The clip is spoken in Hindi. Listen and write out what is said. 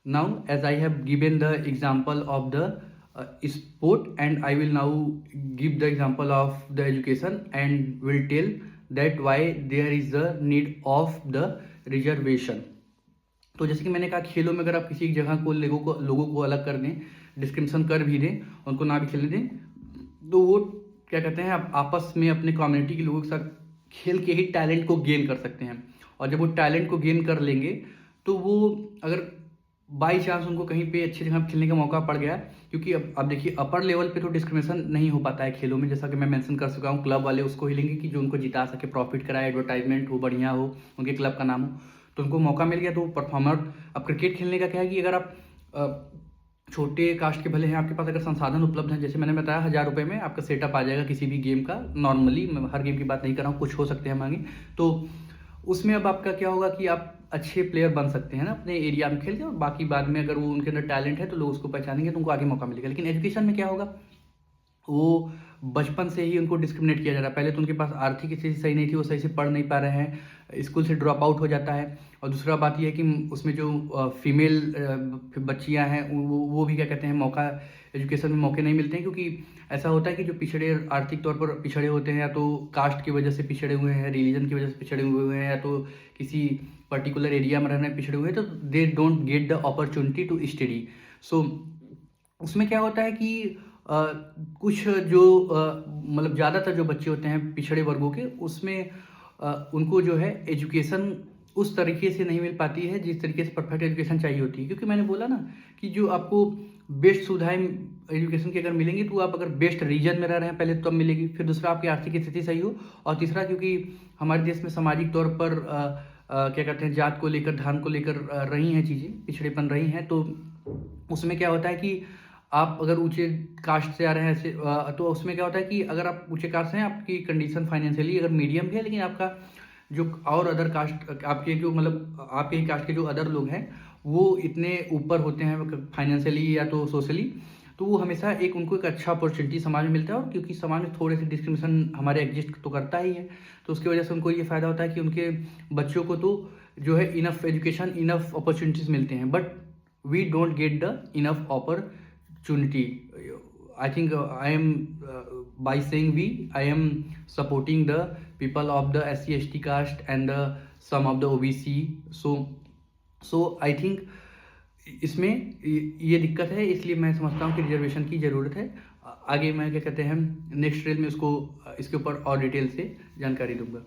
Now, as I have given the example of the sport, and I will now give the example of the education and will tell that why there is the need of the reservation. तो जैसे कि मैंने कहा, खेलों में अगर आप किसी जगह को लोगों को अलग कर दें, डिस्क्रिमिनेशन कर भी दें, उनको ना भी खेलने दें, तो वो क्या कहते हैं, आप आपस में अपने कम्युनिटी के लोगों के साथ खेल के ही टैलेंट को गेन कर सकते हैं। और जब वो टैलेंट को गेन कर लेंगे तो वो अगर बाई चांस उनको कहीं पे अच्छी जगह खेलने का मौका पड़ गया, क्योंकि अब देखिए अपर लेवल पे तो डिस्क्रिमिनेशन नहीं हो पाता है खेलों में, जैसा कि मैं मेंशन कर चुका हूँ। क्लब वाले उसको ही लेंगे कि जो उनको जिता सके, प्रॉफिट कराए, एडवर्टाइजमेंट हो, बढ़िया हो, उनके क्लब का नाम हो, तो उनको मौका मिल गया तो परफॉर्मर। अब क्रिकेट खेलने का क्या है कि अगर आप छोटे कास्ट के भले हैं, आपके पास अगर संसाधन उपलब्ध हैं, जैसे मैंने बताया 1000 रुपये में आपका सेटअप आ जाएगा किसी भी गेम का। नॉर्मली मैं हर गेम की बात नहीं कर रहा हूँ, कुछ हो सकते हैं मांगे, तो उसमें अब आपका क्या होगा कि आप अच्छे प्लेयर बन सकते हैं ना अपने एरिया में खेल के, और बाकी बाद में अगर वो उनके अंदर टैलेंट है तो लोग उसको पहचानेंगे तो उनको आगे मौका मिलेगा। लेकिन एजुकेशन में क्या होगा, वो बचपन से ही उनको डिस्क्रिमिनेट किया जा रहा है। पहले तो उनके पास आर्थिक स्थिति सही नहीं थी, वो सही से पढ़ नहीं पा रहे हैं, स्कूल से ड्रॉप आउट हो जाता है। और दूसरा बात यह है कि उसमें जो फीमेल बच्चियां हैं वो भी क्या कहते हैं, मौका एजुकेशन में मौके नहीं मिलते हैं, क्योंकि ऐसा होता है कि जो पिछड़े आर्थिक तौर पर पिछड़े होते हैं, या तो कास्ट की वजह से पिछड़े हुए हैं, रिलीजन की वजह से पिछड़े हुए हैं, या तो किसी पर्टिकुलर एरिया में रहने पिछड़े हुए हैं, तो they don't get the opportunity to study. So उसमें क्या होता है कि कुछ जो मतलब ज़्यादातर जो बच्चे होते हैं पिछड़े वर्गों के, उसमें उनको जो है एजुकेशन उस तरीके से नहीं मिल पाती है जिस तरीके से परफेक्ट एजुकेशन चाहिए होती है। क्योंकि मैंने बोला ना कि जो आपको बेस्ट सुविधाएं एजुकेशन की अगर मिलेंगी, तो आप अगर बेस्ट रीजन में रह रहे हैं पहले तो तब मिलेगी, फिर दूसरा आपकी आर्थिक स्थिति सही हो, और तीसरा क्योंकि हमारे देश में सामाजिक तौर पर क्या कहते हैं, जात को लेकर, धर्म को लेकर रही हैं चीज़ें, पिछड़ेपन रही हैं, तो उसमें क्या होता है कि आप अगर ऊंचे कास्ट से आ रहे हैं ऐसे, तो उसमें क्या होता है कि अगर आप ऊंचे कास्ट से हैं, आपकी कंडीशन फाइनेंशियली अगर मीडियम भी है, लेकिन आपका जो और अदर कास्ट, आपके जो मतलब आपके ही कास्ट के जो अदर लोग हैं, वो इतने ऊपर होते हैं फाइनेंशियली या तो सोशली, तो वो हमेशा एक उनको एक अच्छा अपॉर्चुनिटी समाज में मिलता है। और क्योंकि समाज में थोड़े से डिस्क्रिमिनेशन हमारे एग्जिस्ट तो करता ही है, तो उसकी वजह से उनको ये फ़ायदा होता है कि उनके बच्चों को तो जो है इनफ एजुकेशन, इनफ अपॉर्चुनिटीज़ मिलते हैं, but we don't get the enough opportunity. I think I am by saying we, I am supporting the people of the SC ST caste and some of the OBC. So I think इसमें ये दिक्कत है, इसलिए मैं समझता हूँ कि रिजर्वेशन की ज़रूरत है। आगे मैं क्या कहते हैं नेक्स्ट रील में इसके ऊपर और डिटेल से जानकारी दूंगा।